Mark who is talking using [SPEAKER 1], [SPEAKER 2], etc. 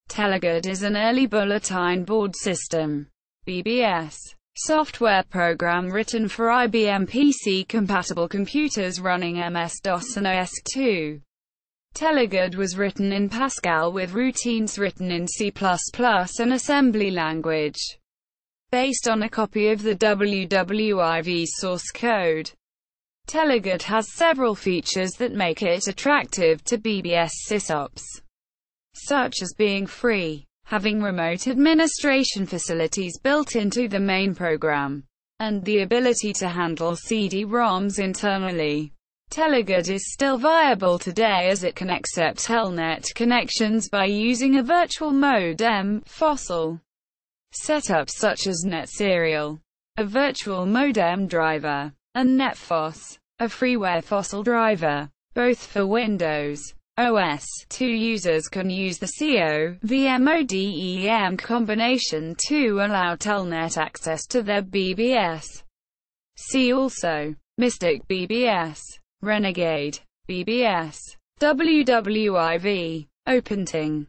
[SPEAKER 1] Telegard is an early bulletin board system (BBS) software program written for IBM PC-compatible computers running MS-DOS and OS/2. Telegard was written in Pascal with routines written in C++ and assembly language, based on a copy of the WWIV source code. Telegard has several features that make it attractive to BBS sysops, such as being free, having remote administration facilities built into the main program, and the ability to handle CD-ROMs internally. Telegard is still viable today as it can accept telnet connections by using a virtual modem, fossil setups such as NetSerial, a virtual modem driver, and NetFoss, a freeware fossil driver. Both for Windows OS/2 users can use the CO VMODEM combination to allow telnet access to their BBS. See also Mystic BBS, Renegade BBS, WWIV, OpenTing.